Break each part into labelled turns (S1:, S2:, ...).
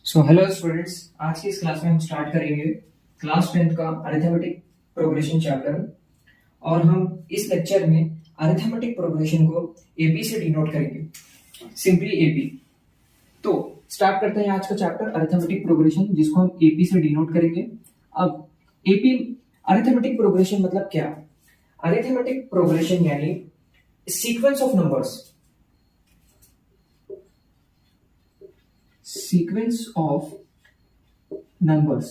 S1: So hello students, आज की इस क्लास में हम स्टार्ट करेंगे क्लास 10th का अरिथमेटिक प्रोग्रेशन चैप्टर। और हम इस लेक्चर में अरिथमेटिक प्रोग्रेशन को एपी से डिनोट करेंगे, सिंपली एपी। तो स्टार्ट करते हैं आज का चैप्टर अरिथमेटिक प्रोग्रेशन, जिसको हम एपी से डिनोट करेंगे। अब एपी अरिथमेटिक प्रोग्रेशन मतलब क्या? अरिथमेटिक प्रोग्रेशन यानी sequence of numbers, sequence of numbers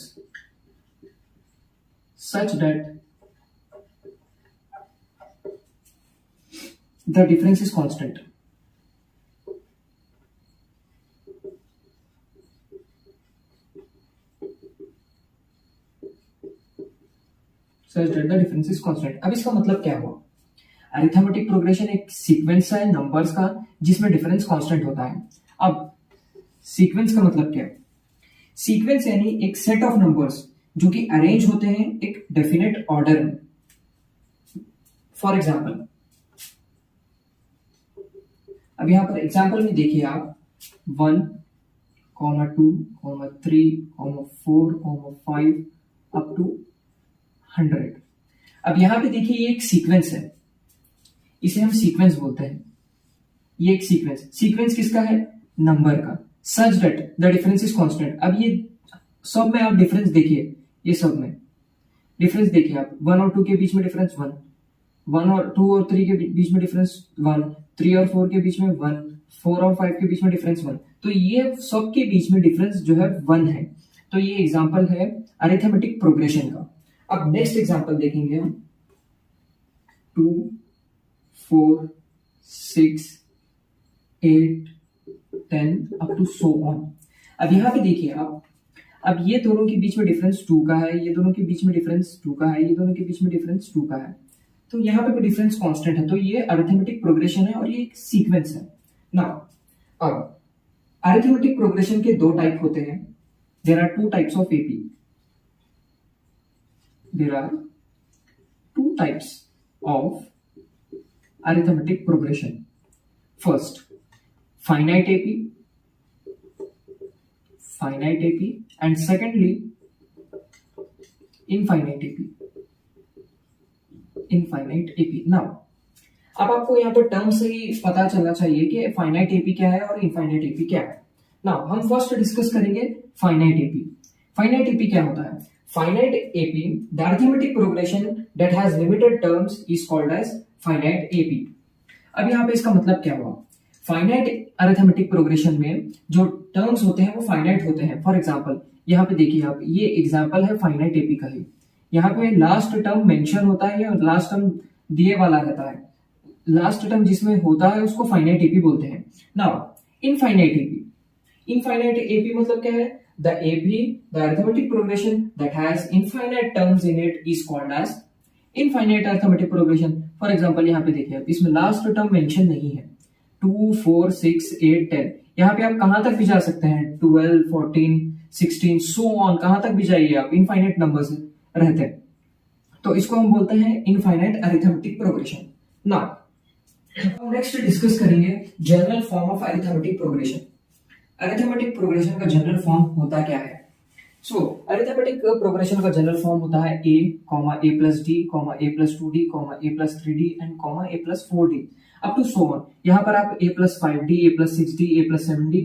S1: such that the difference is constant. Such that the difference is constant. अब इसका मतलब क्या हुआ? अरिथमेटिक प्रोग्रेशन एक सीक्वेंस है नंबर्स का जिसमें डिफरेंस कांस्टेंट होता है। अब सीक्वेंस का मतलब क्या है? सीक्वेंस यानी एक सेट ऑफ नंबर्स जो कि अरेंज होते हैं एक डेफिनेट ऑर्डर में। फॉर एग्जाम्पल, अब यहां पर एग्जाम्पल में देखिए आप 1, 2, 3, 4, 5 अप टू 100। अब यहां पे देखिए ये एक सीक्वेंस है, इसे हम सीक्वेंस बोलते हैं। ये एक सीक्वेंस किसका है? नंबर का। Such that the difference is constant. अब ये सब में आप डिफरेंस देखिए, ये सब में डिफरेंस देखिए आप। 1 और 2 के बीच में डिफरेंस 1, 1 और 2 और 3 के बीच में डिफरेंस 1, 3 और 4 के बीच में 1, 4 और 5 के बीच में डिफरेंस 1। तो ये सब के बीच में डिफरेंस जो है 1 है। तो ये एग्जांपल है अरिथमेटिक प्रोग्रेशन का। अब नेक्स्ट एग्जांपल देखेंगे हम 2, 4, 6, 8, 10 अप टू सो ऑन। अब यहां पे देखिए आप, अब ये दोनों के बीच में डिफरेंस 2 का है, ये दोनों के बीच में डिफरेंस 2 का है, ये दोनों के बीच में डिफरेंस 2 का है। तो यहाँ पे भी डिफरेंस कांस्टेंट है। तो ये अरिथमेटिक प्रोग्रेशन है और ये एक सीक्वेंस है। नाउ अब अरिथमेटिक प्रोग्रेशन के दो टाइप होते हैं। There are two types of AP. There are two types of arithmetic progression. First, finite AP, and secondly, infinite AP. Now, अब आपको यहाँ पर टर्म से ही पता चलना चाहिए कि फाइनाइट एपी क्या है और इनफाइनाइट एपी क्या है। नाउ हम फर्स्ट डिस्कस करेंगे फाइनाइट एपी। फाइनाइट एपी क्या होता है? Finite AP, the arithmetic progression that has limited terms is called as finite AP. अब यहाँ पे इसका मतलब क्या हुआ? फाइनाइट अरिथमेटिक प्रोग्रेशन में जो टर्म्स होते हैं वो फाइनाइट होते हैं। फॉर एग्जांपल यहाँ पे देखिए आप, ये एग्जांपल है फाइनाइट एपी का ही। यहाँ पे लास्ट टर्म मेंशन होता है और लास्ट टर्म दिए वाला रहता है। लास्ट टर्म जिसमें होता है उसको फाइनाइट एपी बोलते हैं। नाउ इनफाइनाइट एपी मतलब क्या है? The AP, the arithmetic progression that has infinite terms in it is called as infinite arithmetic progression. For example यहाँ पे देखिए, इसमें लास्ट टर्म मेंशन नहीं है। 2, 4, 6, 8, 10, यहाँ पे आप कहां तक भी जा सकते हैं। 12, 14, 16 सो ऑन, कहां तक भी जाइए आप, इनफाइनाइट नंबर्स रहते हैं। तो इसको हम बोलते हैं infinite arithmetic progression. Now next discuss करेंगे general form of arithmetic progression. Arithmetic progression का जनरल फॉर्म होता क्या है? सो अरिथमेटिक प्रोग्रेशन का जनरल फॉर्म होता है a, a plus d, a plus 2d, a plus 3d and a plus 4d up to so on. यहाँ पर आप a plus 5d, a plus 6d, a plus 7d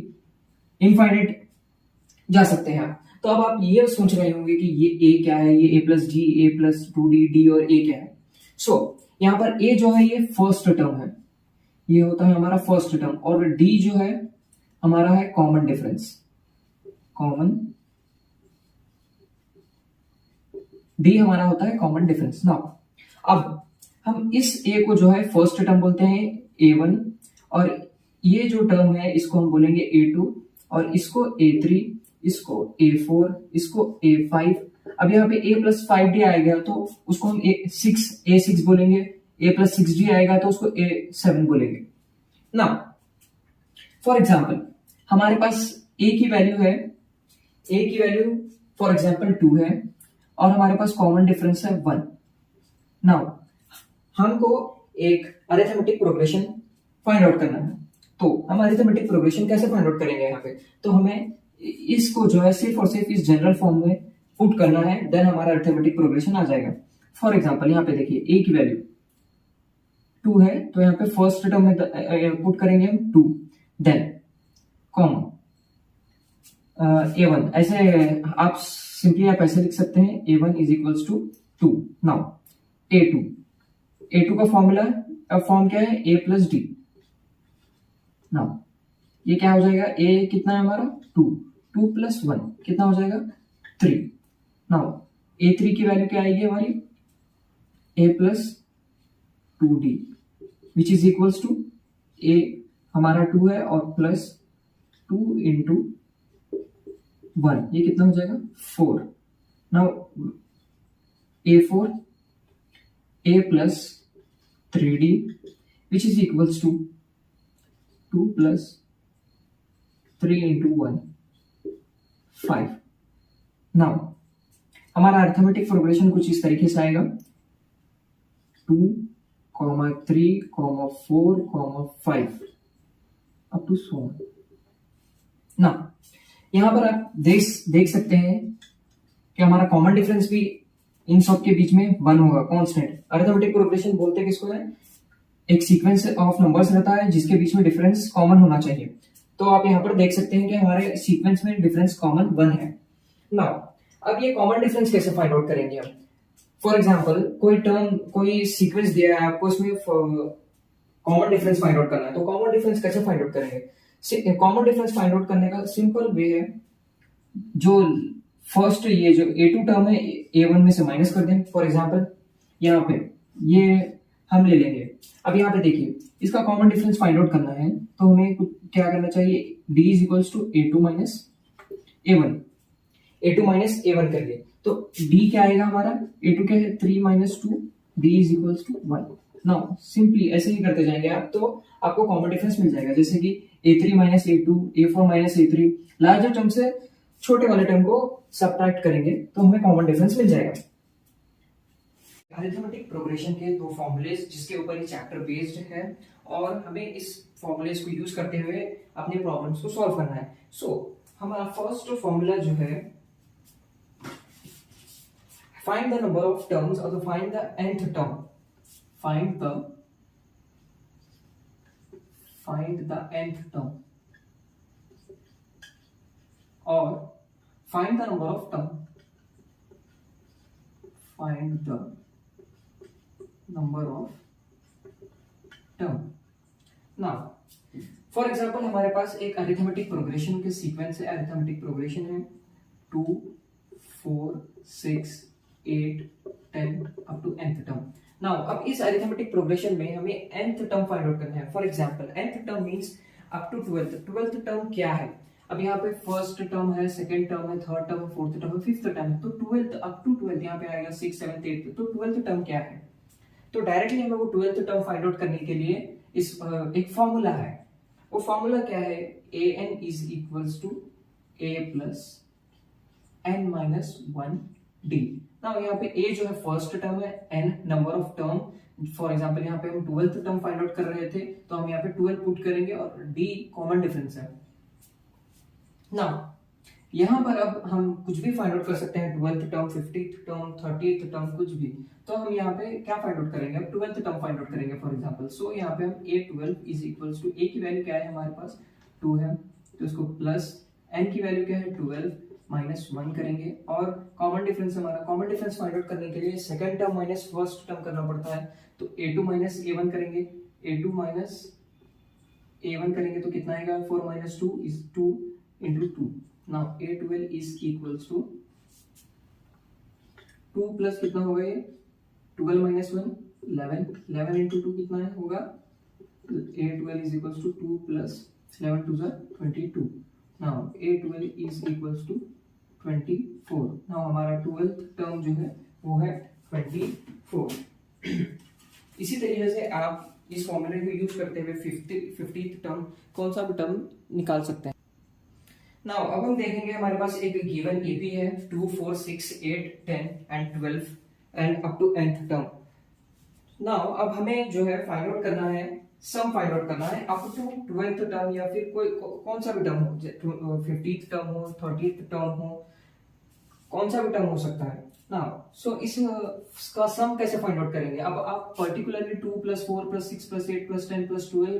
S1: infinite जा सकते हैं आप। तो अब आप ये सोच रहे होंगे कि ये a क्या है, ये a plus d, a plus 2d, d और a क्या है। सो यहाँ पर a जो है ये फर्स्ट टर्म है, ये होता है हमारा फर्स्ट टर्म, और d जो है हमारा है कॉमन डिफरेंस। डी हमारा होता है कॉमन डिफरेंस। नाउ अब हम इस ए को जो है फर्स्ट टर्म बोलते हैं A1, और ये जो टर्म है इसको हम बोलेंगे A2, और इसको A3, इसको A4, इसको A5। अब यहाँ पे A plus 5D आएगा तो उसको हम A6 बोलेंगे। A plus 6D आएगा तो उसको A7 बोलेंगे। नाउ फॉर एग्जाम्पल हमारे पास A की वैल्यू फॉर एग्जाम्पल 2 है और हमारे पास कॉमन डिफरेंस है 1। नाउ हमको एक अरिथमेटिक प्रोग्रेशन फाइंड आउट करना है। तो हम अरिथमेटिक प्रोग्रेशन कैसे फाइंड आउट करेंगे यहाँ पे? तो हमें इसको जो है सिर्फ और सिर्फ इस जनरल फॉर्म में पुट करना है, देन हमारा अरिथमेटिक प्रोग्रेशन आ जाएगा। फॉर एग्जांपल यहाँ पे देखिए a की वैल्यू 2 है, तो यहाँ पे फर्स्ट टर्म में पुट करेंगे हम 2, देन कॉमा a1, ऐसे आप सिंपली आप ऐसे लिख सकते हैं a1 is equals to 2। Now a2 का फॉर्मूला, अब फॉर्म क्या है a प्लस डी। नाउ ये क्या हो जाएगा, a कितना है हमारा 2 प्लस 1 कितना हो जाएगा 3। नाउ a3 की वैल्यू क्या आएगी हमारी a plus 2d which is equals to a हमारा 2 है और प्लस 2 इंटू 1, ये कितना हो जाएगा 4। Now a4 a plus 3d which is equals to 2 plus 3 into 1 5। Now हमारा अरिथमेटिक प्रोग्रेशन कुछ इस तरीके से आएगा 2, 3, 4, 5 अप टू 1। ना यहां पर आप देख सकते हैं कि हमारा कॉमन डिफरेंस भी इन सब के बीच में 1 होगा, कांस्टेंट। अरिथमेटिक प्रोग्रेशन बोलते हैं किसको है, एक सीक्वेंस ऑफ नंबर्स रहता है जिसके बीच में डिफरेंस कॉमन होना चाहिए। तो आप यहाँ पर देख सकते हैं कि हमारे सीक्वेंस में डिफरेंस कॉमन 1 है। नाउ अब ये कॉमन डिफरेंस कैसे फाइंड आउट करेंगे हम। फॉर एग्जांपल कोई टर्म, कोई सीक्वेंस दिया है आपको, उसमें कॉमन डिफरेंस फाइंड आउट करना है, तो कॉमन डिफरेंस कैसे फाइंड आउट करेंगे। कॉमन डिफरेंस फाइंड आउट करने का सिंपल वे है, जो फर्स्ट ये जो a2 टर्म है a1 में से माइनस कर दें। फॉर एग्जांपल यहाँ पे ये हम ले लेंगे। अब यहाँ पे देखिए इसका कॉमन डिफरेंस फाइंड आउट करना है, तो हमें क्या करना चाहिए, d is equals to a2 minus a1 करिए, तो d क्या आएगा हमारा, a2 क्या है 3 minus 2, d is equals to 1। Now simply ऐसे ही करते जाएंगे आप, तो आपको कॉमन डिफरेंस मिल जाएगा। जैसे कि a3 minus a2, a4 minus a3, larger term से छोटे वाले टर्म को सबट्रैक्ट करेंगे तो हमें कॉमन डिफरेंस मिल जाएगा। अरिथमेटिक प्रोग्रेशन के दो फॉर्मूलेज जिसके ऊपर ये चैप्टर बेस्ड है, और हमें इस फॉर्मूलेज को यूज करते हुए अपने प्रॉब्लम्स को सॉल्व करना है। सो हमारा फर्स्ट फॉर्मूला जो है, find the number of terms और find the nth term, find the nth term और find the number of term, find the number of term. Now for example हमारे पास एक अरिथमेटिक प्रोग्रेशन के सीक्वेंस है, arithmetic progression है 2, 4, 6, 8, 10 up to nth term. Now अब इस arithmetic progression में हमें nth टर्म फाइंड आउट करना है। For example nth term means up to 12th term क्या है। अब यहाँ पे फर्स्ट टर्म है, सेकंड टर्म है, थर्ड टर्म है, फोर्थ टर्म है, फिफ्थ टर्म है, तो 12th अप टू 12th यहाँ पे आएगा 6, 7, 8, तो 12th टर्म क्या है। तो डायरेक्टली हमें वो 12th टर्म फाइंड आउट करने के लिए इस एक फॉर्मूला है। वो फॉर्मूला क्या है, an is equals to a plus n minus 1d। Now यहाँ पे a जो है फर्स्ट टर्म है, n number of term, for example यहाँ पे हम 12th टर्म फाइंड आउट कर रहे थे, तो हम यहाँ पे 12 पुट करेंगे और d कॉमन डिफरेंस है। नाउ यहाँ पर अब हम कुछ भी फाइंड आउट कर सकते हैं, 12th term, 50th term, 30th term, कुछ भी। तो हम यहाँ पे क्या फाइंड आउट करेंगे, अब 12th टर्म फाइंड आउट करेंगे फॉर एग्जांपल। सो यहाँ पे हम a12 is equals to, a की वैल्यू क्या है हमारे पास 2 है, तो इसको प्लस n की वैल्यू क्या है 12 माइनस 1 करेंगे, और कॉमन डिफरेंस हमारा, कॉमन डिफरेंस फाइंड आउट करने के लिए second term minus first term करना पड़ता है, तो a2 माइनस a1 करेंगे, a2 माइनस a1 करेंगे तो कितना आएगा, 4 minus 2 is 2 into 2। now a12 is equals to 2 plus कितना होगा ये 12 माइनस 1 11, 11 into 2 कितना है होगा, a12 is equals to 2 plus 11 to the 22। now a12 is equals to 24। now हमारा 12th टर्म जो है वो है 24। इसी तरीके से आप इस फॉर्मूले को यूज करते हुए 50th टर्म कौन सा भी टर्म निकाल सकते हैं। नाउ अब हम देखेंगे हमारे पास एक गिवन एपी है 2, 4, 6, 8, 10 and 12 and up to nth term. Now अब हमें जो है फाइंड आउट करना है सम फाइंड आउट करना है अप टू 12th टर्म या फिर कोई कौन सा भी टर्म हो, 50th टर्म हो, 30th टर्म हो, कौन सा भी टर्म हो सकता है ना। सो इसका सम कैसे फाइंड आउट करेंगे। अब आप पर्टिकुलरली 2 + 4 + 6 + 8 + 10 + 12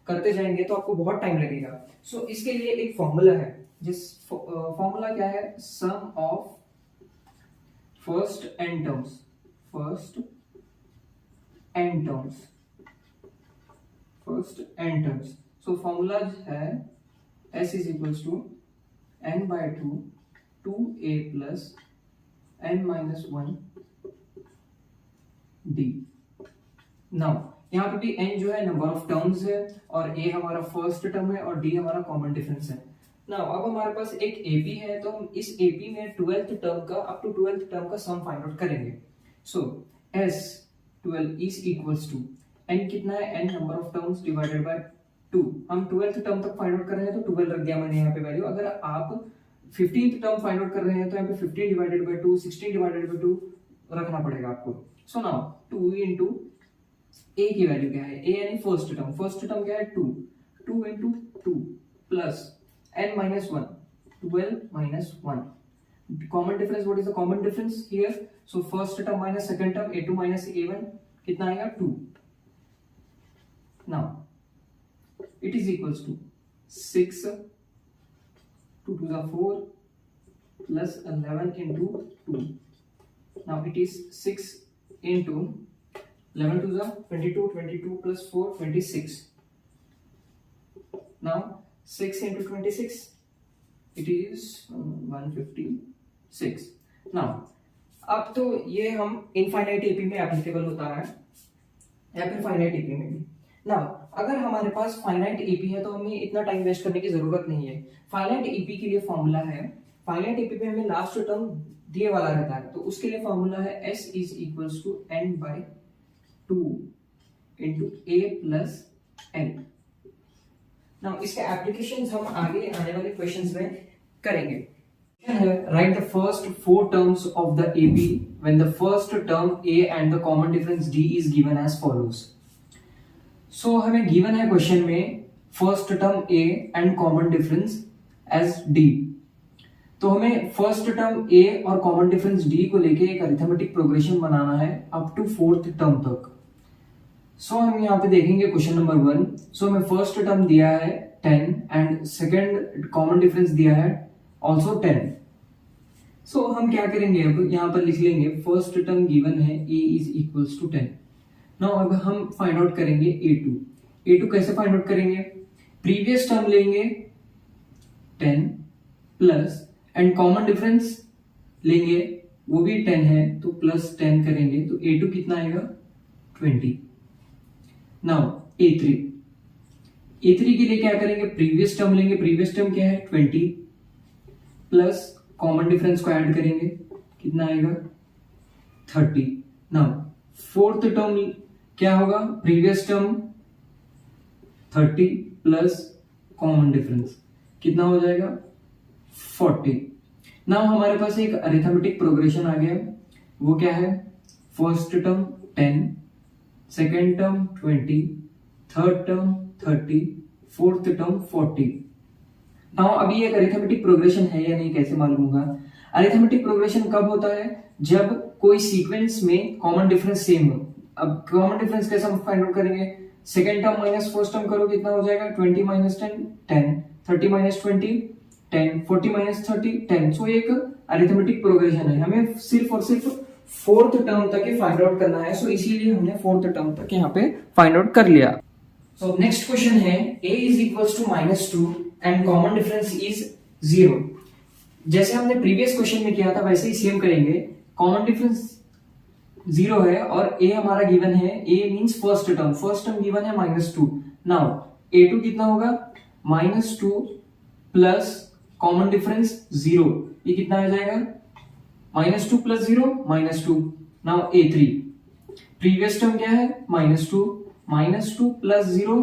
S1: करते जाएंगे तो आपको बहुत टाइम लगेगा। सो इसके लिए एक फॉर्मूला है, जिस फॉर्मूला क्या है, sum of first n terms, first n terms, first n terms. So formula है s = n/2 2a + n-1 d। नाउ यहाँ पे भी n जो है नंबर ऑफ टर्म्स है और a हमारा फर्स्ट टर्म है और d हमारा कॉमन डिफरेंस है। नाउ अब हमारे पास एक AP है तो हम इस AP में 12th टर्म का अप टू 12th टर्म का सम फाइंड आउट करेंगे। So S12 is equals to n कितना है, n number of terms divided by 2। हम 12th टर्म तक फाइंड आउट कर रहे हैं तो 12 रख दिया मैंने यहाँ पे वैल्यू। अगर आप 15th टर्म फाइंड आउट कर रहे हैं तो यहाँ पे 15 डिवाइडेड बाय 2, 16 डिवाइडेड बाय 2 रखना पड़ेगा आपको। सो नाउ 2 into a की वैल्यू क्या है, a यानी फर्स्ट टर्म, फर्स्ट टर्म क्या है 2, 2 into 2 plus n-1, 12 - 1। Common difference, what is the common difference here. So first term minus second term, a2 - a1 कितना आएगा 2। Now it is equals to 6 2 to the 4 plus 11 into 2। Now it is 6 into 11 to the 22, 22 plus 4 26। Now 6 into 26 it is 156। Now अब तो ये हम infinite AP में applicable होता है या फिर फाइनाइट एपी में भी। नाउ अगर हमारे पास फाइनाइट एपी है तो हमें इतना टाइम वेस्ट करने की जरूरत नहीं है। फाइनाइट एपी के लिए फॉर्मूला है, फाइनाइट एपी पे हमें लास्ट टर्म दिए वाला रहता है तो उसके लिए फॉर्मूला है s = n/2 into a + n। Now इसके एप्लीकेशंस हम आगे आने वाले क्वेश्चंस में करेंगे। Write the first 4 terms of the AP when the first term a and the common difference d is given as follows। So हमें given है question में first term a and common difference as d। तो हमें first term a और common difference d को लेके एक arithmetic progression बनाना है अप टू 4th टर्म तक। सो हम यहाँ पे देखेंगे क्वेश्चन नंबर 1। सो हमें फर्स्ट टर्म दिया है 10 एंड सेकंड कॉमन डिफरेंस दिया है ऑल्सो 10। सो हम क्या करेंगे, अब यहाँ पर लिख लेंगे फर्स्ट टर्म गिवन है a = 10। नाउ अब हम फाइंड आउट करेंगे a2 कैसे फाइंड आउट करेंगे, प्रीवियस टर्म लेंगे 10 प्लस एंड कॉमन डिफरेंस लेंगे वो भी 10 है तो प्लस 10 करेंगे तो a2 कितना आएगा 20। नाउ a3 के लिए क्या करेंगे, प्रीवियस टर्म लेंगे, प्रीवियस टर्म क्या है 20 प्लस कॉमन डिफरेंस को ऐड करेंगे कितना आएगा 30। नाउ फोर्थ टर्म क्या होगा, previous term 30 plus common difference कितना हो जाएगा 40। नाउ हमारे पास एक अरिथमेटिक प्रोग्रेशन आ गया, वो क्या है, first term 10, second term 20, third term 30, fourth term 40। Now अभी एक अरिथमेटिक प्रोग्रेशन है या नहीं कैसे मालूम होगा, अरिथमेटिक प्रोग्रेशन कब होता है, जब कोई सीक्वेंस में कॉमन डिफरेंस सेम हो। अब कॉमन डिफरेंस कैसे हम फाइंड आउट करेंगे, second term minus first term करो कितना हो जाएगा 20 - 10 10, 30 - 20 10, 40 - 30 10। सो एक अरिथमेटिक प्रोग्रेशन है, हमें सिर्फ और सिर्फ फोर्थ टर्म तक ही फाइंड आउट करना है। सो इसीलिए हमने फोर्थ टर्म तक यहाँ पे फाइंड आउट कर लिया। सो नेक्स्ट क्वेश्चन है a = -2 and common difference is 0। जैसे हमने प्रीवियस क्वेश्चन में किया था वैसे ही सेम करेंगे, कॉमन डिफरेंस 0 है और a हमारा गिवन है, a means first term given है -2। नाउ a2 कितना होगा -2 प्लस कॉमन डिफरेंस 0, ये कितना आ जाएगा -2 + 0 -2। नाउ a3 प्रीवियस टर्म क्या है -2 प्लस 0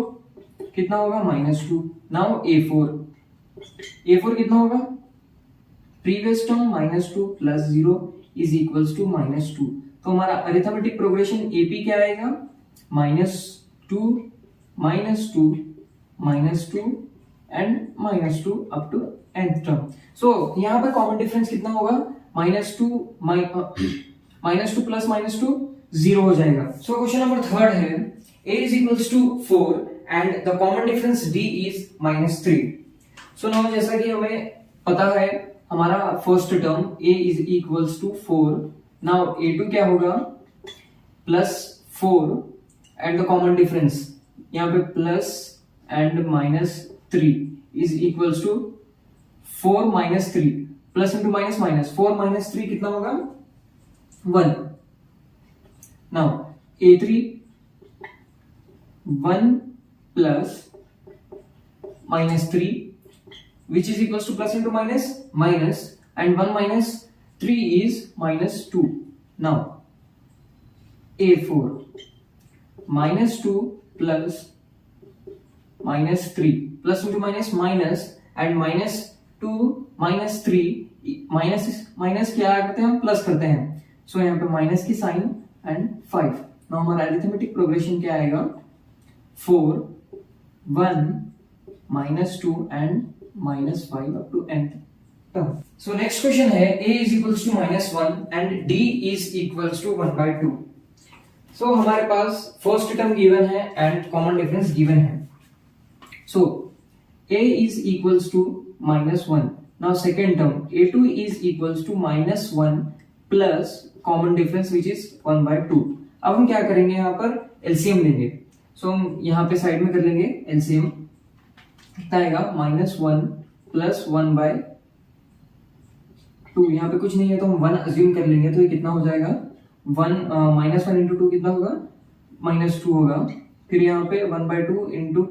S1: कितना होगा -2। नाउ a4 कितना होगा, previous term -2 plus 0 is equals to -2। तो हमारा अरिथमेटिक प्रोग्रेशन AP क्या आएगा -2 -2 and -2 up to nth term. So यहाँ पे कॉमन डिफरेंस कितना होगा, -2 प्लस -2 0 हो जाएगा। सो क्वेश्चन नंबर थर्ड है a is equals to 4 and the common difference d is -3। So now जैसा कि हमें पता है हमारा first term a is equals to 4, now a2 क्या होगा +4 एंड द कॉमन डिफरेंस यहाँ पे plus and -3 is equals to 4 -3 plus into minus minus 4 - 3 कितना होगा 1। Now a3 1 plus -3 which is equals to plus into minus minus and 1 minus 3 is -2। now a4 -2 plus -3 plus into minus minus and -2 -3 minus क्या करते हैं हम plus करते हैं। सो यहाँ पे माइनस की साइन एंड 5। नाउ हमारा अरिथमेटिक प्रोग्रेशन क्या आएगा 4 1 -2 and -5 up to nth term। So next question है a is equals to -1 and d is equals to 1/2। So हमारे पास फर्स्ट टर्म गिवन है एंड कॉमन डिफरेंस गिवन है। So a is equals to -1। Now second term a2 is equals to -1 plus common difference which is 1/2। अब हम क्या करेंगे यहाँ पर LCM लेंगे। सो हम यहाँ पे साइड में कर लेंगे एलसीएम, कितना आएगा -1 प्लस 1/2। यहाँ पे कुछ नहीं है तो हम 1 अज्यूम कर लेंगे, तो ये कितना हो जाएगा 1 -1 इंटू 2 कितना होगा -2 होगा। फिर यहाँ पे 1/2 इंटू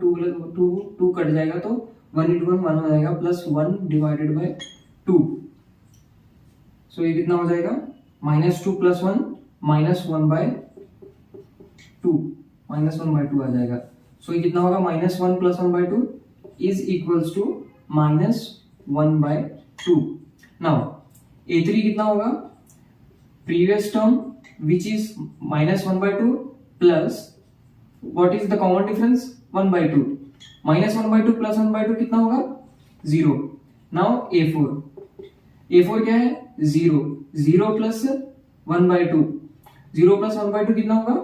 S1: 2 कट जाएगा तो 1 इंटू 1 1 हो जाएगा प्लस 1 डिवाइडेड बाय 2। सो ये कितना हो जाएगा -2 प्लस 1 -1/2 आ जाएगा। सो ये कितना होगा -1 plus 1/2 is equals to -1/2। now a3 कितना होगा previous term which is -1/2 plus what is the common difference 1/2। -1/2 plus 1/2 कितना होगा 0। now a4 क्या है 0 प्लस 1/2 कितना होगा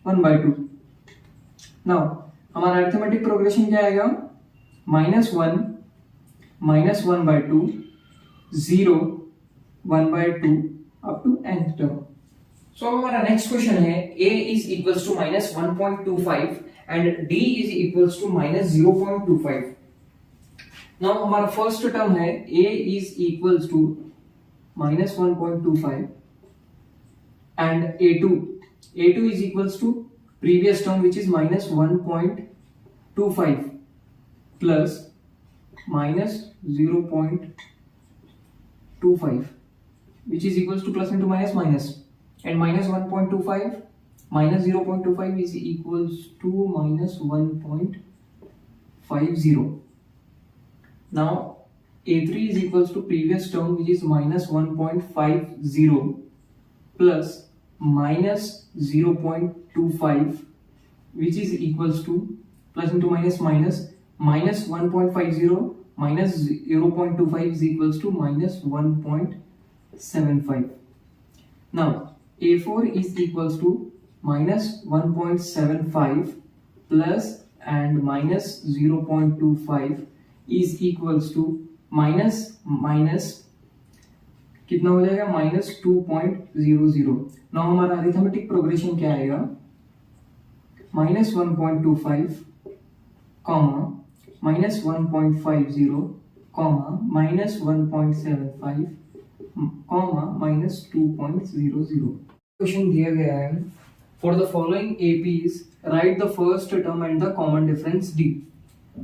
S1: 1/2। now हमारा अरिथमेटिक प्रोग्रेशन क्या आएगा -1 -1/2 0 1/2 अप टू nth टर्म। सो हमारा नेक्स्ट क्वेश्चन है a is equals to -1.25 and d is equals to -0.25। Now हमारा फर्स्ट टर्म है a is equals to -1.25 and a2 is equals to previous term which is -1.25 plus -0.25 which is equals to plus into minus minus and -1.25 -0.25 is equals to -1.50। now a3 is equals to previous term which is -1.50 plus -0.25 which is equals to plus into minus minus -1.50 minus 0.25 is equals to -1.75। now a4 is equals to -1.75 plus and minus 0.25 is equals to minus कितना हो जाएगा -2.00। now हमारा arithmetic progression क्या आएगा -1.25 comma -1.50 comma -1.75 comma -2.00। Question दिया गया है for the following APs right the first term and the common difference D।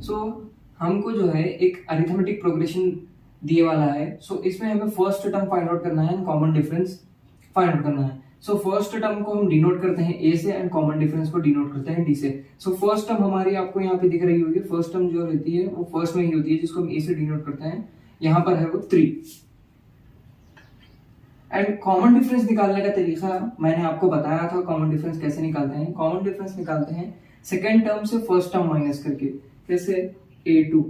S1: सो हमको जो है एक अरिथमेटिक प्रोग्रेशन दिए वाला है। सो इसमें हमें फर्स्ट टर्म फाइंड आउट करना है and common difference find out करना है। सो फर्स्ट टर्म को हम डिनोट करते हैं A से एंड कॉमन डिफरेंस को डिनोट करते हैं D से। सो फर्स्ट टर्म हमारी आपको यहाँ पे दिख रही होगी, फर्स्ट टर्म जो रहती है वो फर्स्ट में ही होती है जिसको हम A से डिनोट करते हैं, यहाँ पर है वो 3। एंड कॉमन डिफरेंस निकालने का तरीका मैंने आपको बताया था, कॉमन डिफरेंस कैसे निकालते हैं। कॉमन डिफरेंस निकालते हैं सेकेंड टर्म से फर्स्ट टर्म माइनस करके, कैसे A2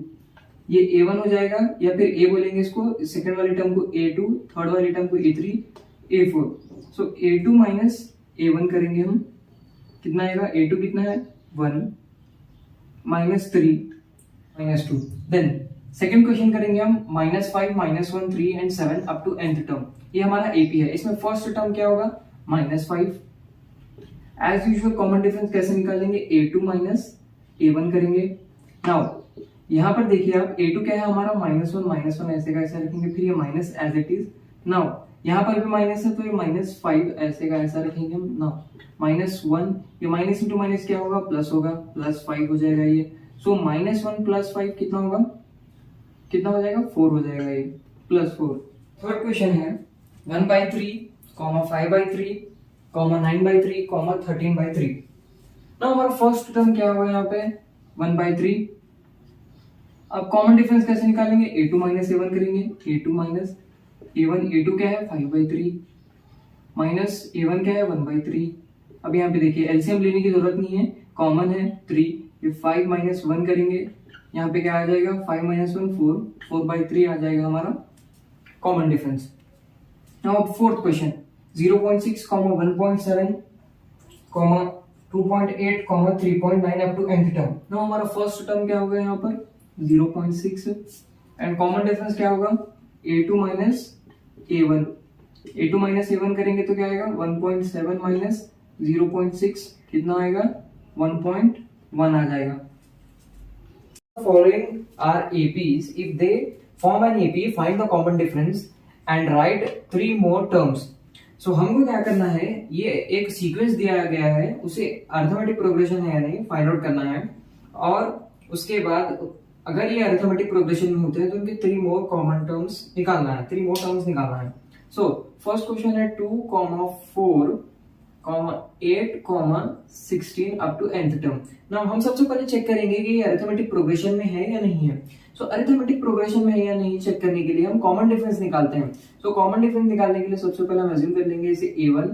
S1: ये A1 हो जाएगा, या फिर A बोलेंगे इसको, सेकेंड वाली टर्म को A2, थर्ड वाली टर्म को A3, A4। सो A2 माइनस A1 करेंगे हम, कितना आएगा, A2 कितना है 1 minus 3 minus 2। Then second question करेंगे हम -5 -1 3 and 7 up to nth term. ये हमारा AP है, इसमें फर्स्ट टर्म क्या होगा -5। एज यूजुअल कॉमन डिफरेंस कैसे निकालेंगे, A2 माइनस A1 करेंगे। नाउ यहाँ पर देखिए आप, A2 क्या है हमारा -1 ऐसे का ऐसा रखेंगे, फिर ये minus as it is. Now यहाँ पर भी माइनस है तो ये -5 ऐसे का ऐसा रखेंगे हम। नाउ -1 ये माइनस इंटू माइनस क्या होगा, प्लस होगा, +5 हो जाएगा ये। सो -1 + 5 कितना होगा, कितना हो जाएगा 4 हो जाएगा ये, +4। थर्ड क्वेश्चन है 1/3, 5/3, 9/3, 13/3। नाउ हमारा फर्स्ट टर्म क्या होगा यहाँ पे 1/3। अब कॉमन डिफरेंस कैसे निकालेंगे, A2 माइनस A1 करेंगे, A2 माइनस A1, A2 क्या है 5/3 माइनस A1 क्या है 1/3। अब यहाँ पे देखिए एलसीएम लेने की जरूरत नहीं है, कॉमन है 3, ये 5 माइनस 1 करेंगे, यहाँ पे क्या आ जाएगा 5 माइनस 1 4, 4/3 आ जाएगा हमारा common difference. Now fourth question 0.6, 1.7, 2.8, 3.9 up to nth term. Now हमारा फर्स्ट टर्म क्या होगा यहाँ पर 0.6 एंड कॉमन डिफरेंस क्या होगा A2 minus A1। A2 minus A1 करेंगे तो क्या आएगा 1.7 माइनस 0.6 कितना आएगा 1.1 आ जाएगा। Following are APs. If they form an AP, find the common difference and write 3 more terms. So हमको क्या करना है, ये एक सीक्वेंस दिया गया है, उसे अरिथमेटिक प्रोग्रेशन है या नहीं फाइंड आउट करना है, और उसके बाद अगर ये अरिथमेटिक प्रोग्रेशन में होते हैं तो उनके 3 मोर कॉमन टर्म्स निकालना है, 3 मोर टर्म्स निकालना है। सो फर्स्ट क्वेश्चन है 2, 4, 8, 16 up to nth term. Now हम सबसे पहले चेक करेंगे कि ये अरिथमेटिक प्रोग्रेशन में है या नहीं है। सो अरिथमेटिक प्रोग्रेशन में है या नहीं चेक करने के लिए हम कॉमन डिफरेंस निकालते हैं। सो कॉमन डिफरेंस निकालने के लिए सबसे पहले हम अज्यूम कर लेंगे इसे A1,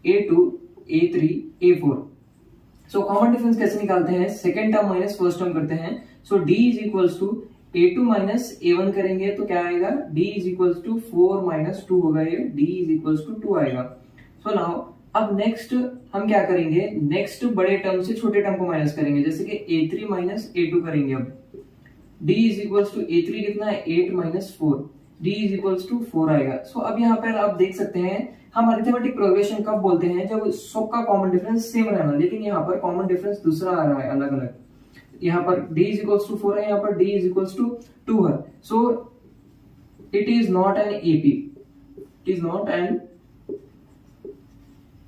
S1: A2, A3, A4। So common difference कैसे निकालते हैं, second term minus first term करते हैं। So D is equals to A2 minus A1 करेंगे तो क्या आएगा, D is equals to 4 minus 2 होगा, ये D इज इक्वल्स टू 2 आएगा। सो नाउ अब नेक्स्ट हम क्या करेंगे, नेक्स्ट बड़े टर्म से छोटे टर्म को माइनस करेंगे, जैसे कि A3 माइनस A2 करेंगे। अब D is equals to A3 कितना है 8 minus 4, D is equals to 4 आएगा। सो अब यहाँ पर आप देख सकते हैं हम अरिथमेटिक प्रोग्रेशन कब बोलते हैं, जब सबका कॉमन डिफरेंस सेम रहना, लेकिन यहाँ पर कॉमन डिफरेंस दूसरा आ रहा है अलग अलग। यहाँ पर D इज इक्वल्स टू 4 है, यहाँ पर D इज इक्वल्स टू 2 है। So it is not an AP, it is not an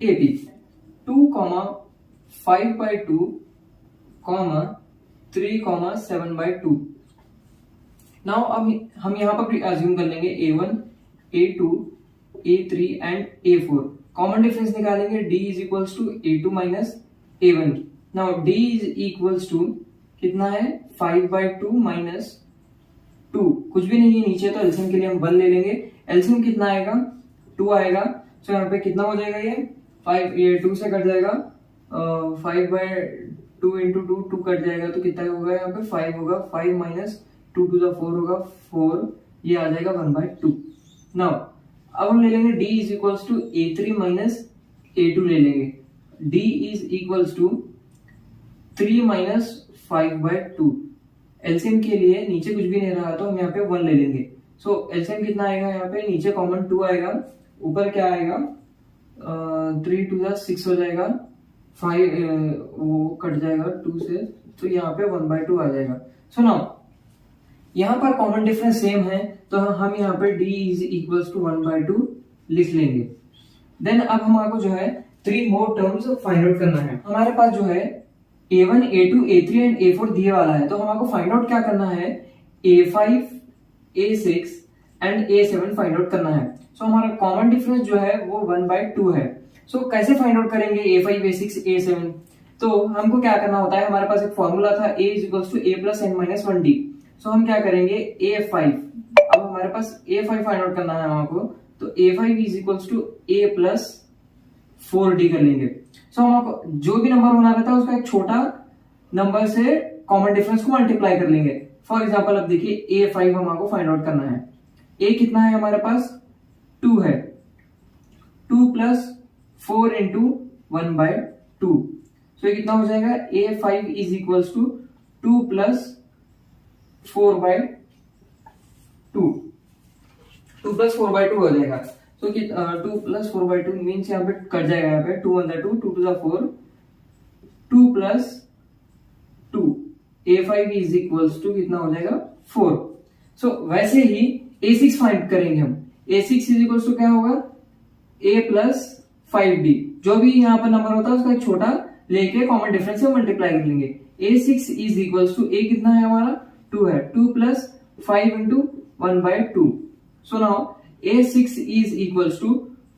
S1: AP। 2, 5/2, 3, 7/2। Now अब हम यहाँ पर भी अज्यूम कर लेंगे A1, A2, A3 and A4। Common difference निकालेंगे D is equals to A2 minus A1। Now D is equals to कितना है 5/2 माइनस 2, कुछ भी नहीं है नीचे, तो एलसीएम के लिए हम 1 ले लेंगे। एलसीएम कितना आएगा 2 आएगा। सो यहाँ पे कितना हो जाएगा, ये 5, ये 2 से कट जाएगा, 5/2 इंटू 2 कट जाएगा तो कितना होगा यहाँ पे 5 होगा, 5 माइनस 2 to the 4 होगा 4, ये आ जाएगा 1/2। नाउ अब हम ले लेंगे D is equals to A3 minus A2 ले लेंगे। D is equals to 3 minus 5/2। LCM के लिए नीचे कुछ भी नहीं रहा तो हम यहाँ पे 1 ले लेंगे। सो एलसीएम कितना आएगा, यहाँ पे नीचे कॉमन 2 आएगा, ऊपर क्या आएगा 3 to the 6 हो जाएगा, 5 वो कट जाएगा 2 से, तो यहाँ पे 1/2 आ जाएगा। सो नाउ यहाँ पर कॉमन डिफरेंस सेम है तो हम यहाँ पे D इज इक्वल्स टू 1/2 लिख लेंगे। देन अब हमारे जो है 3 मोर टर्म्स फाइंड आउट करना है। हमारे पास जो है A1, A2, A3 and A4 दिए वाला है, तो हमको फाइंड आउट क्या करना है, A5, A6 and A7 find out करना है। सो हमारा कॉमन डिफरेंस जो है वो 1/2 है। सो कैसे फाइंड आउट करेंगे A5, A6, A7, तो हमको क्या करना होता है, हमारे पास एक फॉर्मूला था A is equals to A plus n minus 1D। So हम क्या करेंगे A5, अब हमारे पास A5 फाइंड आउट करना है हमको, तो A5 is equals to A plus 4D कर लेंगे। सो हमको जो भी नंबर बना रहता है उसका एक छोटा नंबर से कॉमन डिफरेंस को मल्टीप्लाई कर लेंगे। फॉर एग्जाम्पल अब देखिए A5 हमको फाइंड आउट करना है। A कितना है हमारे पास 2 है, 2 प्लस 4 इंटू 1/2। सो ये कितना हो जाएगा A5 is equals to 2 plus 4/2, 2 plus 4/2 हो जाएगा। सो 2 प्लस 4/2 मीन्स यहाँ पे कट जाएगा, यहाँ पे 2 1 2 2 2 4, 2 plus 2, A5 is equals to कितना हो जाएगा 4। सो वैसे ही A6 फाइंड करेंगे हम। A6 इज इक्वल्स टू क्या होगा A प्लस 5D, जो भी यहाँ पर नंबर होता है उसका एक छोटा लेके कॉमन डिफरेंस से मल्टीप्लाई कर लेंगे। A6 is equals to A कितना है हमारा 2 है, 2 plus 5 into 1/2। So now A6 is equals to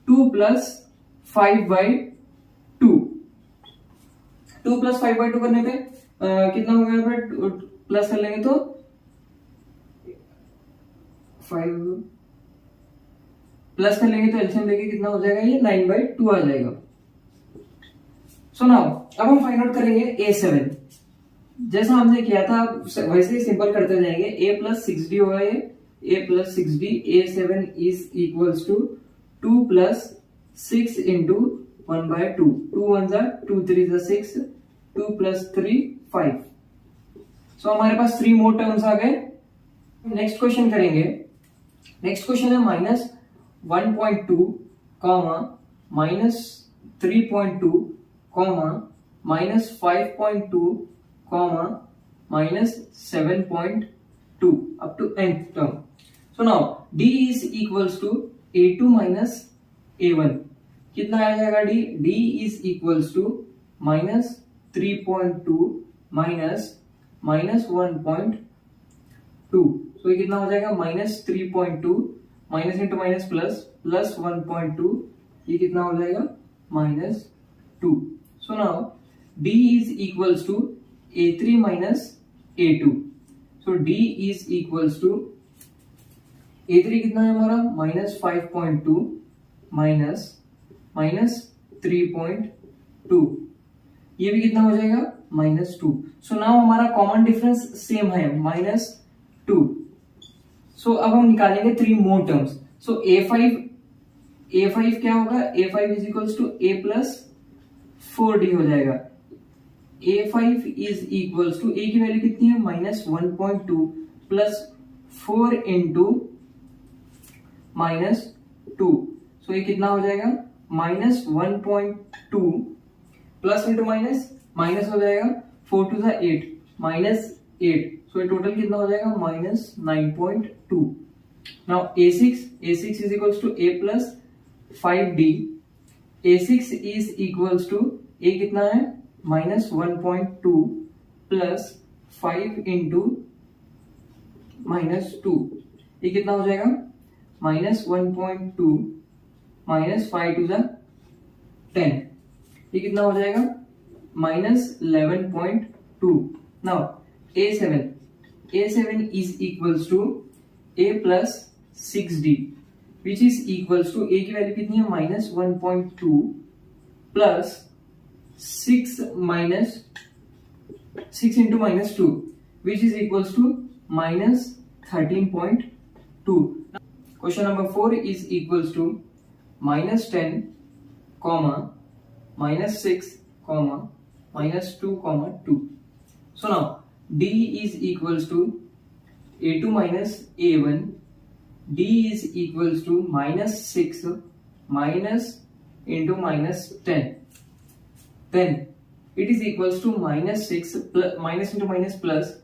S1: 2 plus 5/2। 2 plus 5/2 करने पे कितना हो गया, प्लस कर लेंगे तो 5 प्लस कर लेंगे तो एलसीएम लेके कितना हो जाएगा, ये 9/2 आ जाएगा। सो नाउ अब हम फाइंड आउट करेंगे A7। जैसा हमने किया था वैसे ही सिंपल करते जाएंगे। A प्लस 6D होगा ये, A plus 6D। A7 is equals to 2 plus 6 into 1/2, 2 1 2 3 6, 2 plus 3 5। So हमारे पास 3 मोर टर्म्स आ गए। नेक्स्ट क्वेश्चन करेंगे। नेक्स्ट क्वेश्चन है -1.2 comma -3.2 comma -5.2 comma -7.2 up to nth term. So now D is equals to A2 minus A1. कितना आ जाएगा D? D is equals to -3.2 minus -1.2। So ये कितना हो जाएगा -3.2 माइनस इंटू माइनस प्लस 1.2, ये कितना हो जाएगा -2। So now D is equals to A3 minus A2। So D is equals to A3 कितना है हमारा -5.2 माइनस -3.2, ये भी कितना हो जाएगा -2। सो नाउ हमारा कॉमन डिफरेंस सेम है -2। सो अब हम निकालेंगे 3 मोर टर्म्स। सो A5 क्या होगा, A5 is equals to A plus 4D हो जाएगा। A5 is equals to A की वैल्यू कितनी है -1.2 प्लस 4 इंटू -2। सो ये कितना हो जाएगा -1.2 प्लस इंटू माइनस हो जाएगा 4 2 8 -8। सो ये टोटल कितना हो जाएगा -9.2। Now A6 is equals to A plus 5D। A6 is equals to A कितना है -1.2 प्लस 5 इंटू -2, ये कितना हो जाएगा -1.2 माइनस 5 2 10, ये कितना हो जाएगा -11.2। Now A7 is equals to A plus 6D, which is equals to A की वैल्यू कितनी है -1.2 plus 6 into -2, which is equals to -13.2। Question number 4 is equals to -10 comma -6 comma -2 2। So now D is equals to A2 minus A1. D is equals to -6 minus into -10. Then it is equals to -6 plus minus into minus plus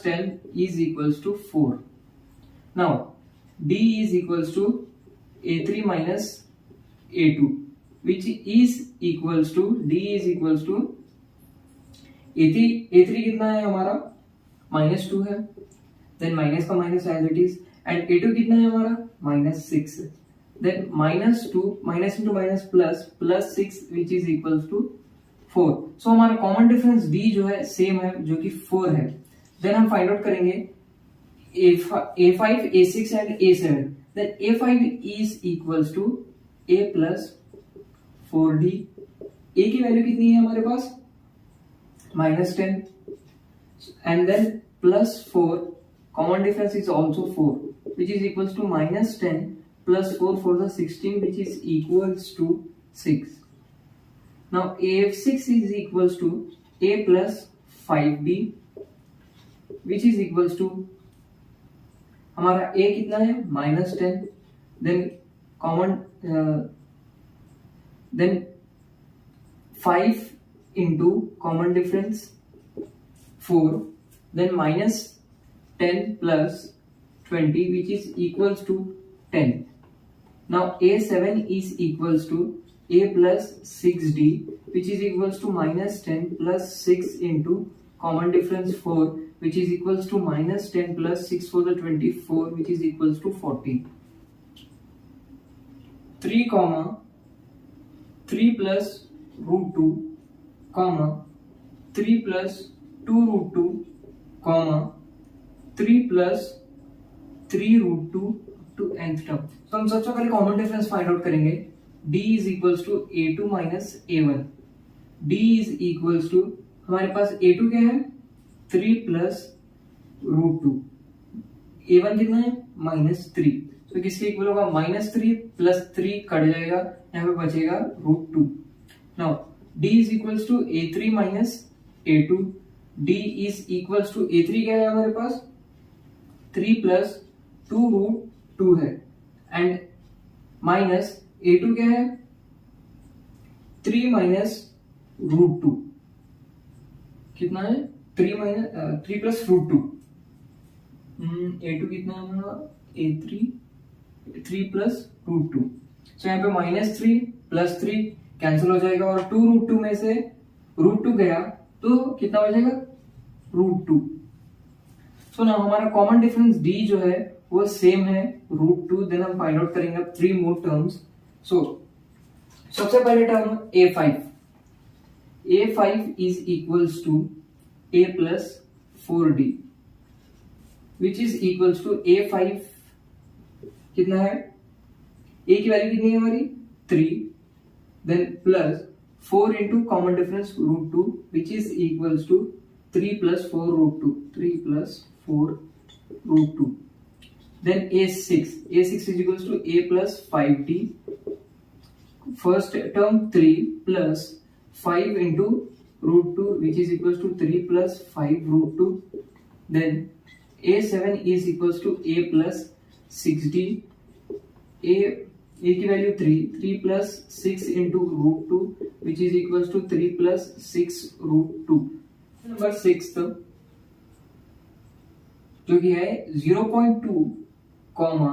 S1: 10 is equals to 4. Now D is equals to A3 minus A2, which is equals to D is equals to A3 कितना है हमारा -2 है, then minus का minus as it is, and A2 कितना है हमारा -6, then -2 minus into minus plus 6 which is equals to 4। So हमारा common difference D जो है सेम है जो कि 4 है। देन हम फाइंड आउट करेंगे A5 A6 and A7। Then A5 is equals to A plus 4D। A की वैल्यू कितनी है हमारे पास -10 and then +4, common difference is also 4, which is equals to -10 plus 4 for the 16, which is equals to 6. Now AF6 is equals to A plus 5B, which is equals to हमारा A कितना है -10, then common then 5 into common difference 4, then -10 plus 20, which is equals to 10. Now A7 is equals to A plus 6D, which is equals to -10 plus 6 into common difference 4, which is equals to -10 plus 6 for the 24, which is equals to 40. 3 comma 3 plus root 2 comma 3 plus 2 root 2 comma 3 plus 3 root 2 to nth term. तो हम सबसे पहले common difference find out करेंगे. d is equals to a2 minus a1. d is equals to हमारे पास a2 क्या है 3 plus root 2, a1 कितना है -3. तो किसके इक्वल होगा -3 प्लस 3 कट जाएगा, यहाँ पे बचेगा root 2. Now d is equals to a3 minus a2. d is equals to a3 क्या है हमारे पास 3 प्लस 2 रूट 2 है, एंड माइनस a2 क्या है 3 माइनस रूट 2, कितना है 3 प्लस रूट 2. a2 कितना है हमारा a3 3 प्लस रूट 2. सो यहाँ पे -3 प्लस 3 कैंसिल हो जाएगा, और 2 रूट 2 में से रूट 2 गया तो कितना बचेगा रूट 2. सो ना हमारा कॉमन डिफरेंस d जो है वो सेम है रूट 2. देन हम फाइंड आउट करेंगे 3 मोर टर्म्स. सो सबसे पहले term a5. a5 is equals to a plus 4d, which is equals to a5 कितना है a की वैल्यू कितनी है हमारी 3, then plus 4 into common difference root 2, which is equals to 3 plus 4 root 2, 3 plus 4 root 2. Then a6 is equals to a plus 5d. First term 3 plus 5 into root 2, which is equals to 3 plus 5 root 2. Then a7 is equals to a plus 6d. a की value 3 plus 6 into root 2, which is equals to 3 plus 6 root 2. Number 6 जो कि है 0.2 comma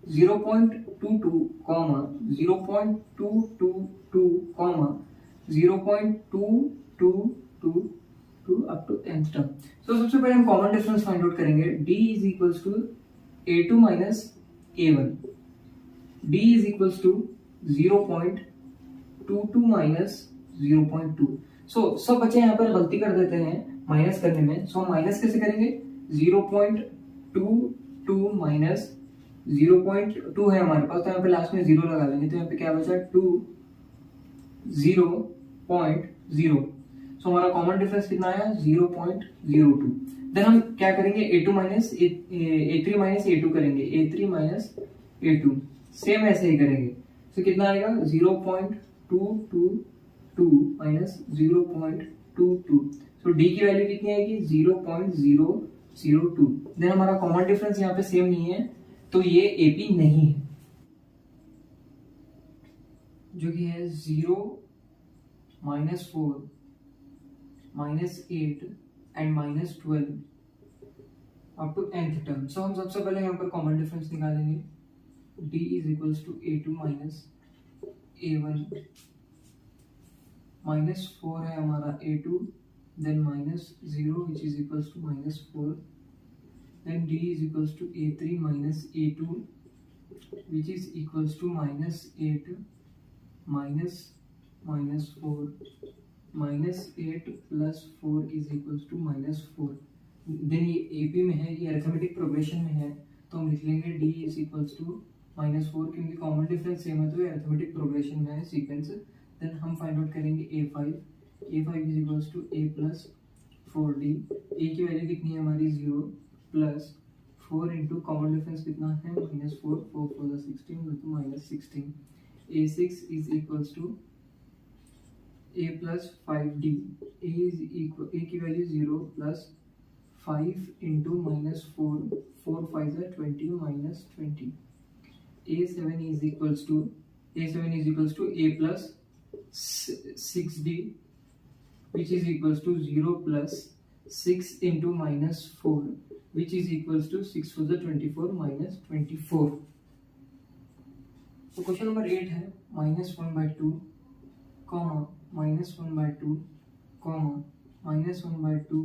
S1: 0.22 comma 0.222 comma 0.2222 up to nth term. तो सबसे पहले हम common difference find out करेंगे. d is equals to a2 minus a1. d is equals to 0.22 minus 0.2. So सब बच्चे यहाँ पर गलती कर देते हैं माइनस करने में. सो माइनस कैसे करेंगे 0.22 माइनस 0.2 है हमारे पास, तो यहाँ पे लास्ट में 0 लगा लेंगे. तो यहाँ पे क्या बचा 2 0.0. सो हमारा कॉमन डिफरेंस कितना आया 0.02. देन हम क्या करेंगे a3 माइनस a2 करेंगे. a3 माइनस a2 सेम ऐसे ही करेंगे. तो कितना आएगा 0.222 माइनस 0.22. सो d की वैल्यू कितनी आएगी 0.002. देन हमारा कॉमन डिफरेंस यहाँ पे सेम नहीं है, तो ये AP नहीं है, जो कि है 0 -4 -8 and -12 up to nth term. So हम सबसे पहले यहाँ पर कॉमन डिफरेंस निकालेंगे. d is equals to a2 minus a1 -4 है हमारा a2, then -0 which is equals to -4. then d is equals to a3 minus a2, which is equals to -8 minus -4 -8 plus 4 is equals to -4. then ये AP में है, ये arithmetic progression में है, तो हम लिख लेंगे d is equals to -4, क्योंकि कॉमन डिफरेंस सेम है तो ये अरिथमेटिक प्रोग्रेशन में है सीक्वेंस. देन हम फाइंड आउट करेंगे a5 is equals to a plus 4d, ए की वैल्यू कितनी है हमारी 0 प्लस 4 इंटू कॉमन डिफरेंस कितना है -4, 4 4 16 तो -16, a6 is equals to a plus 5d, a की वैल्यू 0 प्लस 5 इंटू -4, 4 5 है 20 -20, a7 is equals to a plus 6d which is equals to 0 plus 6 into -4 which is equals to 6 for the 24 -24. तो question number 8 है -1/2 comma -1/2 comma -1/2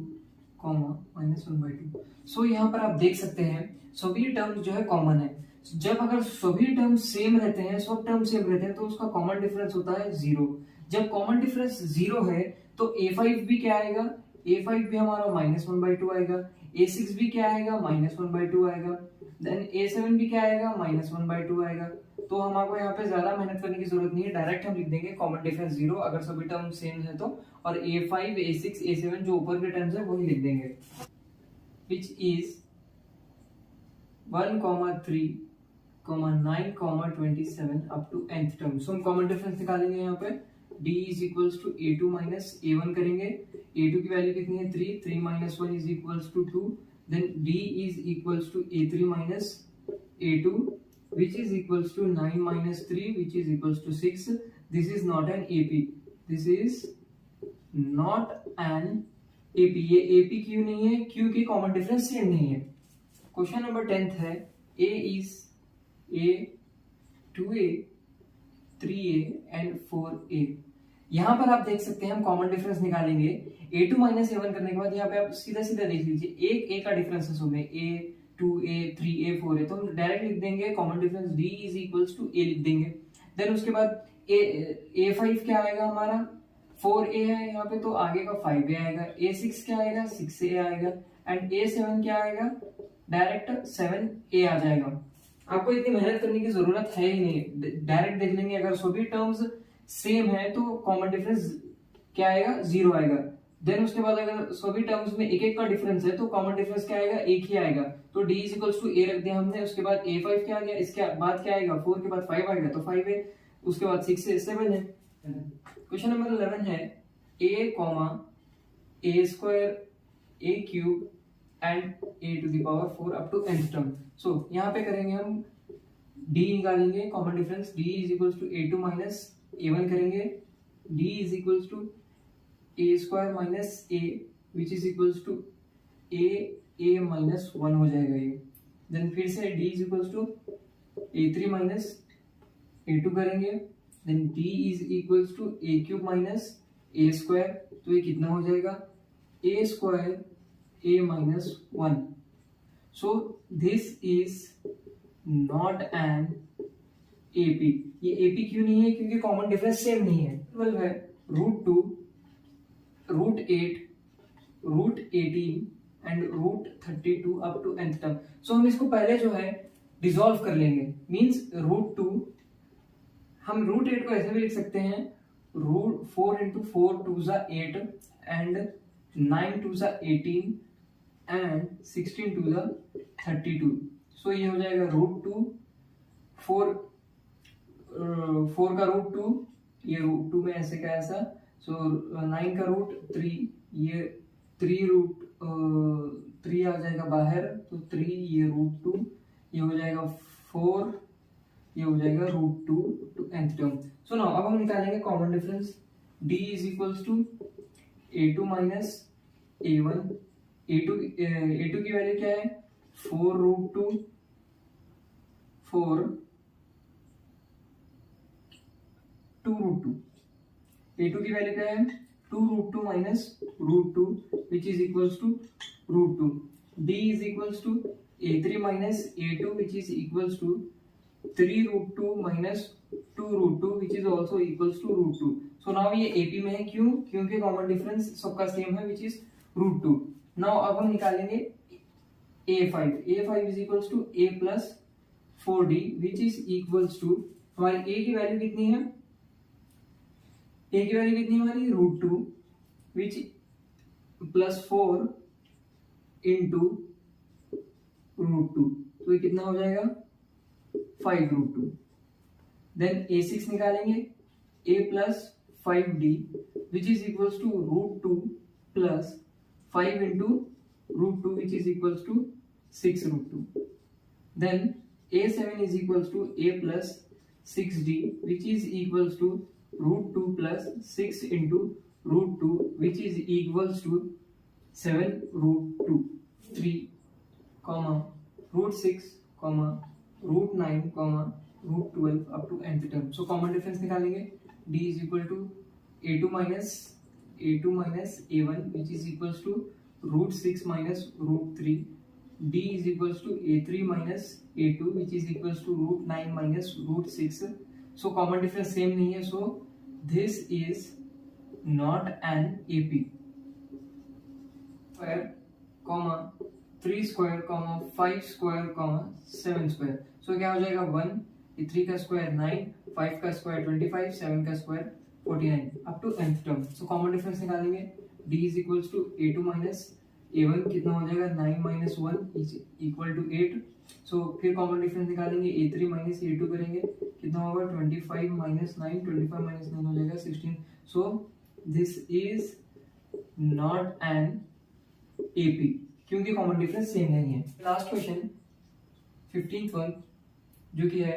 S1: comma -1/2। सो यहाँ पर आप देख सकते हैं सभी टर्म्स जो है कॉमन है। जब अगर सभी टर्म्स सेम रहते हैं, सब टर्म सेम रहते हैं तो उसका कॉमन डिफरेंस होता है 0। जब कॉमन डिफरेंस 0 है तो a5 भी क्या आएगा, a5 भी हमारा -1/2 आएगा, a6 भी क्या आएगा -1/2 आएगा, देन a7 भी क्या आएगा -1/2 आएगा। तो हमारे यहाँ पे ज्यादा मेहनत करने की जरूरत नहीं है, डायरेक्ट हम लिख देंगे कॉमन डिफरेंस 0 अगर सभी टर्म सेम है तो, और a5 a6 a7 जो ऊपर के टर्म्स है वही लिख देंगे, which is 1, 3, 9, 27 up to nth term. So हम कॉमन डिफरेंस निकालेंगे यहाँ पे, d is equals to a2 minus a1 करेंगे, a2 की वैल्यू कितनी है 3, 3 - 1 is equals to 2, then d is equals to a3 minus a2 which is equals to 9 - 3 which is equals to 6. This is not an AP, this is not an AP। ये AP क्यों नहीं है, क्योंकि common difference same नहीं है। Question number 10 है a is a 2a 3a and 4a। यहां पर आप देख सकते हैं हम कॉमन डिफरेंस निकालेंगे, a2 माइनस a1 करने के बाद यहाँ पे आप सीधा सीधा देख लीजिए, एक a का डिफरेंस है सुबह a2a 3a 4a, तो हम डायरेक्ट लिख देंगे common difference d is equals to a लिख देंगे। देन उसके बाद a5 क्या आएगा हमारा 4a है यहाँ पे तो आगे का 5a आएगा, a6 क्या आएगा 6a आएगा, एंड a7 क्या आएगा डायरेक्ट 7a आ जाएगा। आपको इतनी मेहनत करने की जरूरत है ही नहीं, डायरेक्ट देख लेंगे। अगर सभी टर्म्स सेम है तो कॉमन डिफरेंस क्या आएगा 0 आएगा। देन उसके बाद अगर सभी टर्म्स में एक एक का डिफरेंस है तो कॉमन डिफरेंस क्या आएगा, एक ही आएगा। तो d is equals to a रख दिया हमने, उसके बाद a5 क्या आ गया, इसके बाद क्या आएगा 4 के बाद 5 आएगा तो 5 है, उसके बाद 6 है 7 है। क्वेश्चन नंबर 11 है a, a square a cube and a to the power 4 up to nth term. So यहाँ पे करेंगे हम d निकालेंगे common difference, d is equals to a2 minus a1 करेंगे, d is equals to a square minus a which is equals to a minus 1 हो जाएगा ये। Then फिर से d is equals to a3 minus a2 करेंगे, then d is equals to a cube minus a square, तो ये कितना हो जाएगा a square a minus 1। So this is not an AP। ये AP क्यों नहीं है, क्योंकि कॉमन डिफरेंस सेम नहीं है। 12 है √2 √8 √18 and √32 up to nth term. So हम इसको पहले जो है डिसॉल्व कर लेंगे, मींस √2 हम √8 को ऐसे भी लिख सकते हैं √4 into 4 2 8 and 9 2 18 and 16 to the 32। सो ये हो जाएगा √2 4 का √2, ये √2 में ऐसे का ऐसा, सो 9 का √3, ये 3 आ जाएगा बाहर तो 3, ये √2, ये हो जाएगा 4, ये हो जाएगा √2 to nth term. So now अब हम निकालेंगे common difference, d is equals to a2 minus a1। a2 की वैल्यू क्या है 4 √2 2 a2 की वैल्यू क्या है 2 √2 minus √2 which is equals to √2। d is equals to a3 minus a2 which is equals to 3 √2 minus 2 √2 which is also equals to √2। So now ये AP में है, क्यों, क्योंकि कॉमन डिफरेंस सबका सेम है विच इज √2। नाउ अब हम निकालेंगे a5 is equals to a plus 4d which is equals to, हमारी a की वैल्यू कितनी है, a की वैल्यू कितनी है हमारी √2 विच +4 इंटू √2, तो ये कितना हो जाएगा 5√2। देन A6 निकालेंगे, a plus 5d which is equals to √2 plus 5 into √2 which is equals to 6√2। Then A7 is equals to a plus 6d which is equals to √2 plus 6 into √2 which is equals to 7√2, 3, √6, √9, √12 up to nth term. So common difference निकालेंगे, d is equal to a2 minus a1 which is equals to √6 minus √3, d is equals to a3 minus a2 which is equals to √9 minus √6. So common difference same नहीं है, so this is not an AP. Square, 3 square, 5 square, 7 square. So क्या हो जाएगा 1, 3 का square 9, 5 का square 25, 7 का square 49 up to nth term. So common difference निकालेंगे, d is equals to a2 minus a1 कितना हो जाएगा 9 minus 1 is equal to 8. So फिर कॉमन डिफरेंस निकालेंगे, a3 minus a2 करेंगे, कितना होगा 25 minus 9, 25 minus 9 हो जाएगा 16. So this is not an AP क्योंकि कॉमन डिफरेंस सेम नहीं है. लास्ट क्वेश्चन 15th वन जो कि है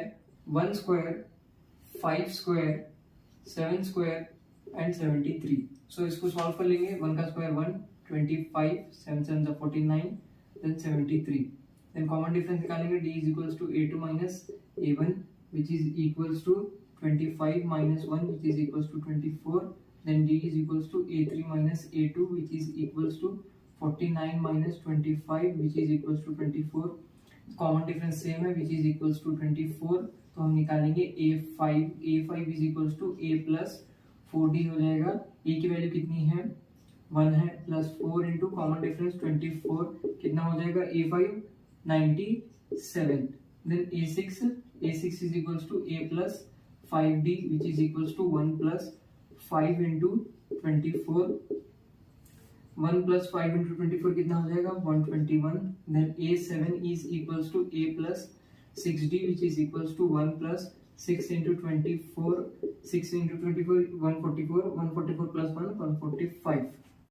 S1: 1 स्क्वायर 5 स्क्वायर 7 स्क्वायर एंड 73. सो इसको सॉल्व कर लेंगे. 1 का square 1, 25, 7 7 49, then 73. Then common difference निकालेंगे, d is equals to a2 minus a1 which is equals to 25 minus 1 which is equals to 24. Then d is equals to a3 minus a2 which is equals to 49 minus 25 which is equals to 24. Common difference same है which is equals to 24. तो हम निकालेंगे a5 is equals to a plus 4d हो जाएगा. a की value कितनी है 1 है, प्लस 4 इंटू कॉमन डिफरेंस 24 कितना हो जाएगा a5 97. Then a6 is equals to a plus 5d which is equals to 1 plus 5 into 24. 1 plus 5 into 24 कितना हो जाएगा 121. Then a7 is equals to a plus 6d which is equals to 1 plus 6 into 24, 6 into 24, 144, 144 plus 1, 145.